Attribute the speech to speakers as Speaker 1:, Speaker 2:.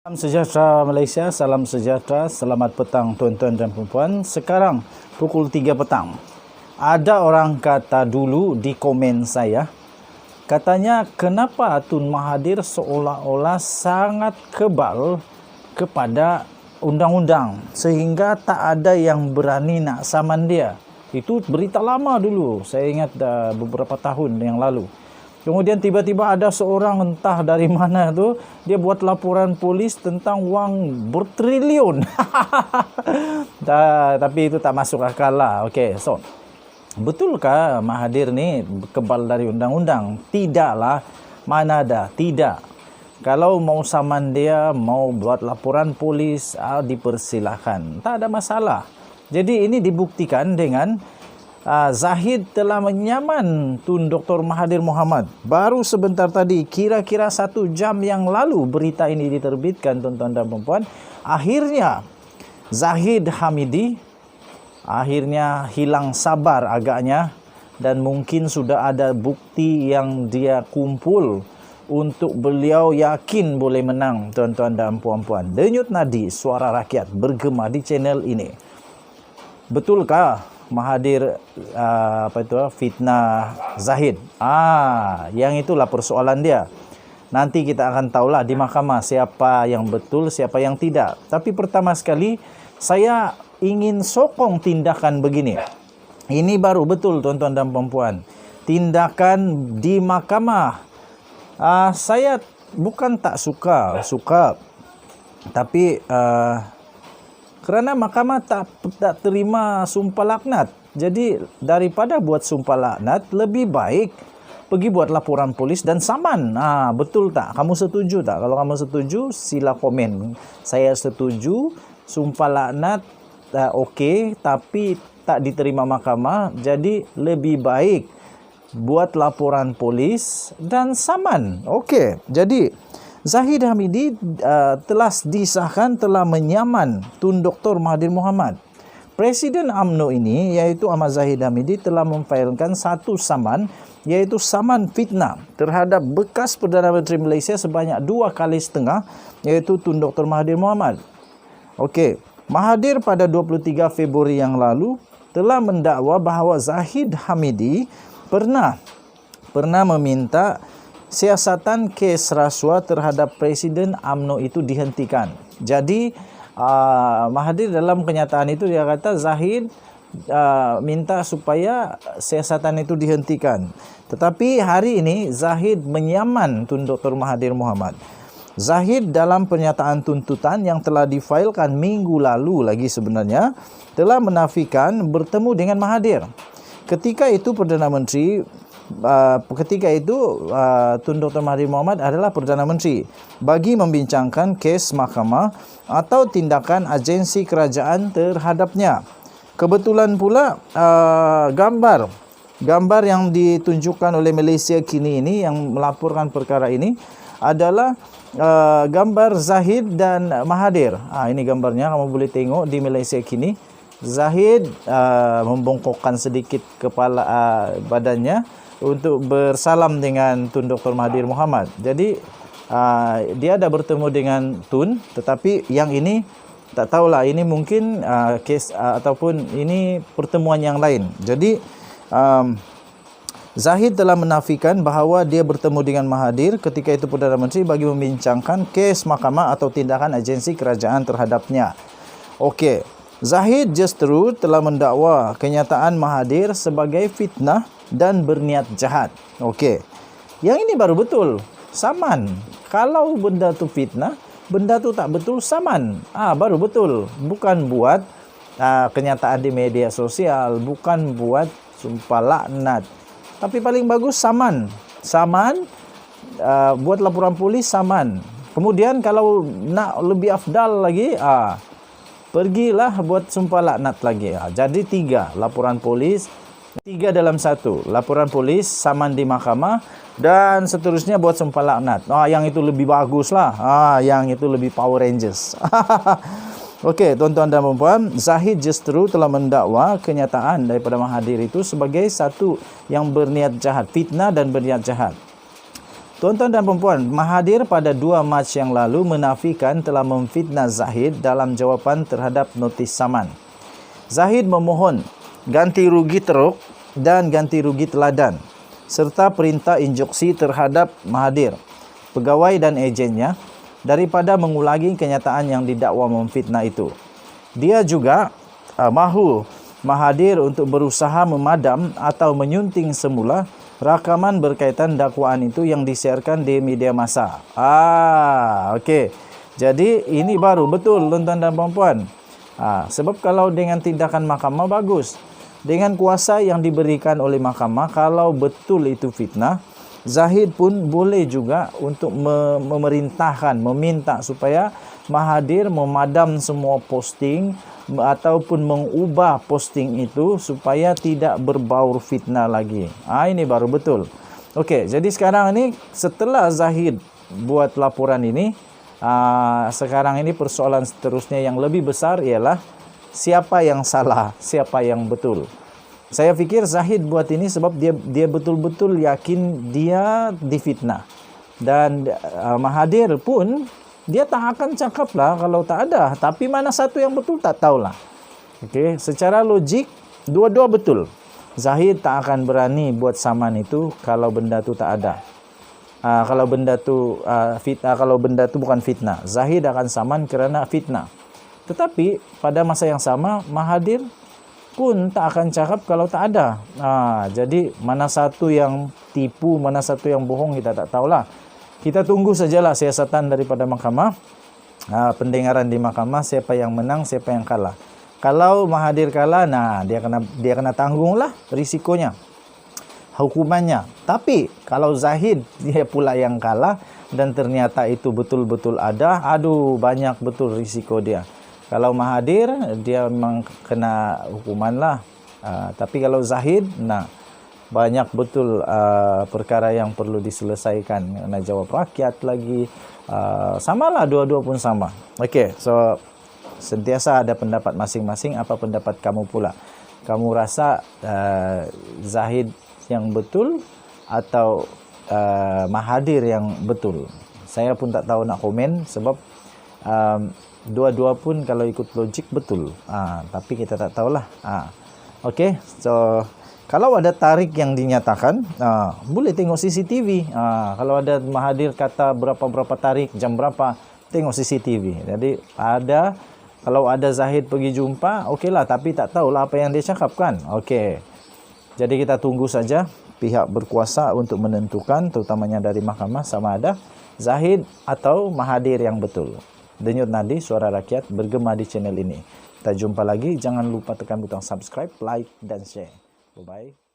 Speaker 1: Salam sejahtera Malaysia, salam sejahtera, selamat petang tuan-tuan dan puan-puan. Sekarang pukul 3 petang. Ada orang kata dulu di komen saya, katanya kenapa Tun Mahathir seolah-olah sangat kebal kepada undang-undang sehingga tak ada yang berani nak saman dia. Itu berita lama dulu, saya ingat beberapa tahun yang lalu. Kemudian tiba-tiba ada seorang entah dari mana tu, dia buat laporan polis tentang wang bertriliun. Tapi itu tak masuk akal lah. Okey, so betulkah Mahathir ni kebal dari undang-undang? Tidaklah, mana ada, tidak. Kalau mau saman dia, mau buat laporan polis, dipersilakan. Tak ada masalah. Jadi ini dibuktikan dengan Zahid telah menyaman Tun Dr. Mahathir Mohamad. Baru sebentar tadi, kira-kira 1 jam yang lalu berita ini diterbitkan, tuan-tuan dan puan-puan. Akhirnya Zahid Hamidi akhirnya hilang sabar agaknya, dan mungkin sudah ada bukti yang dia kumpul untuk beliau yakin boleh menang, tuan-tuan dan puan-puan. Denyut nadi suara rakyat bergema di channel ini. Betulkah Mahathir fitnah Zahid? Yang itulah persoalan dia. Nanti kita akan tahulah di mahkamah siapa yang betul, siapa yang tidak. Tapi pertama sekali saya ingin sokong tindakan begini. Ini baru betul, tuan-tuan dan puan-puan. Tindakan di mahkamah. Saya bukan tak suka, tapi kerana mahkamah tak terima sumpah laknat. Jadi daripada buat sumpah laknat, lebih baik pergi buat laporan polis dan saman. Betul tak? Kamu setuju tak? Kalau kamu setuju, sila komen. Saya setuju, sumpah laknat okey, tapi tak diterima mahkamah. Jadi lebih baik buat laporan polis dan saman. Okey, jadi Zahid Hamidi telah disahkan telah menyaman Tun Dr. Mahathir Mohamad. Presiden UMNO ini, iaitu Ahmad Zahid Hamidi, telah memfailkan satu saman, iaitu saman fitnah terhadap bekas Perdana Menteri Malaysia sebanyak 2,5 kali, iaitu Tun Dr. Mahathir Mohamad. Okey, Mahathir pada 23 Februari yang lalu telah mendakwa bahawa Zahid Hamidi pernah meminta siasatan kes rasuah terhadap Presiden UMNO itu dihentikan. Jadi Mahathir dalam kenyataan itu dia kata Zahid minta supaya siasatan itu dihentikan. Tetapi hari ini Zahid menyaman Tun Dr. Mahathir Mohamad. Zahid dalam pernyataan tuntutan yang telah difailkan minggu lalu lagi sebenarnya telah menafikan bertemu dengan Mahathir. Ketika itu Tun Dr. Mahathir Mohamad adalah Perdana Menteri bagi membincangkan kes mahkamah atau tindakan agensi kerajaan terhadapnya. Kebetulan pula gambar yang ditunjukkan oleh Malaysia Kini ini yang melaporkan perkara ini adalah gambar Zahid dan Mahathir. Ini gambarnya, kamu boleh tengok di Malaysia Kini. Zahid membongkokkan sedikit kepala badannya untuk bersalam dengan Tun Dr. Mahathir Mohamad. Jadi dia dah bertemu dengan Tun, tetapi yang ini tak tahulah, ini mungkin kes ataupun ini pertemuan yang lain. Jadi Zahid telah menafikan bahawa dia bertemu dengan Mahathir ketika itu Perdana Menteri bagi membincangkan kes mahkamah atau tindakan agensi kerajaan terhadapnya. Okey, Zahid justru telah mendakwa kenyataan Mahathir sebagai fitnah dan berniat jahat. Okey, yang ini baru betul, saman. Kalau benda tu fitnah, benda tu tak betul, saman. Baru betul. Bukan buat kenyataan di media sosial, bukan buat sumpah laknat. Tapi paling bagus saman. Buat laporan polis, saman. Kemudian kalau nak lebih afdal lagi, pergilah buat sumpah laknat lagi. Jadi 3 laporan polis, 3 dalam 1. Laporan polis, saman di mahkamah, dan seterusnya buat sumpah laknat. Yang itu lebih bagus lah. Yang itu lebih Power Rangers. Okey, tuan-tuan dan puan-puan, Zahid justru telah mendakwa kenyataan daripada Mahathir itu sebagai satu yang berniat jahat, fitnah dan berniat jahat. Tuan-tuan dan puan-puan, Mahathir pada 2 Mac yang lalu menafikan telah memfitnah Zahid dalam jawapan terhadap notis saman. Zahid memohon ganti rugi teruk dan ganti rugi teladan serta perintah injeksi terhadap Mahathir, pegawai dan ejennya daripada mengulangi kenyataan yang didakwa memfitnah itu. Dia juga mahu Mahathir untuk berusaha memadam atau menyunting semula rakaman berkaitan dakwaan itu yang disiarkan di media massa. Okey. Jadi ini baru betul tuan-tuan dan puan-puan. Sebab kalau dengan tindakan mahkamah bagus. Dengan kuasa yang diberikan oleh mahkamah, kalau betul itu fitnah, Zahid pun boleh juga untuk memerintahkan, meminta supaya Mahathir memadam semua posting ataupun mengubah posting itu supaya tidak berbaur fitnah lagi. Ini baru betul. Okey, jadi sekarang ini setelah Zahid buat laporan ini, sekarang ini persoalan seterusnya yang lebih besar ialah siapa yang salah, siapa yang betul. Saya fikir Zahid buat ini sebab dia betul-betul yakin dia difitnah. Dan Mahathir pun dia tak akan cakap lah kalau tak ada. Tapi mana satu yang betul tak tahulah. Okey, secara logik dua-dua betul. Zahid tak akan berani buat saman itu kalau benda tu tak ada. Kalau benda tu kalau benda tu bukan fitnah. Zahid akan saman kerana fitnah. Tetapi pada masa yang sama Mahathir pun tak akan cakap kalau tak ada. Jadi mana satu yang tipu, mana satu yang bohong kita tak tahulah. Kita tunggu sajalah siasatan daripada mahkamah, pendengaran di mahkamah, siapa yang menang, siapa yang kalah. Kalau Mahathir kalah, dia kena tanggunglah risikonya, hukumannya. Tapi kalau Zahid dia pula yang kalah dan ternyata itu betul-betul ada, banyak betul risiko dia. Kalau Mahathir dia memang kena hukuman lah. Tapi kalau Zahid, banyak betul perkara yang perlu diselesaikan. Kena jawab rakyat lagi. Samalah, dua-dua pun sama. Okey, so sentiasa ada pendapat masing-masing. Apa pendapat kamu pula? Kamu rasa Zahid yang betul atau Mahathir yang betul? Saya pun tak tahu nak komen sebab dua-dua pun kalau ikut logik betul. Tapi kita tak tahulah. Okey, so kalau ada tarik yang dinyatakan, boleh tengok CCTV. Kalau ada Mahathir kata berapa-berapa tarik, jam berapa, tengok CCTV. Jadi kalau ada Zahid pergi jumpa, okeylah. Tapi tak tahulah apa yang dia cakap kan. Okey. Jadi kita tunggu saja pihak berkuasa untuk menentukan, terutamanya dari mahkamah, sama ada Zahid atau Mahathir yang betul. Denyut nadi suara rakyat bergema di channel ini. Kita jumpa lagi. Jangan lupa tekan butang subscribe, like dan share. Bye-bye.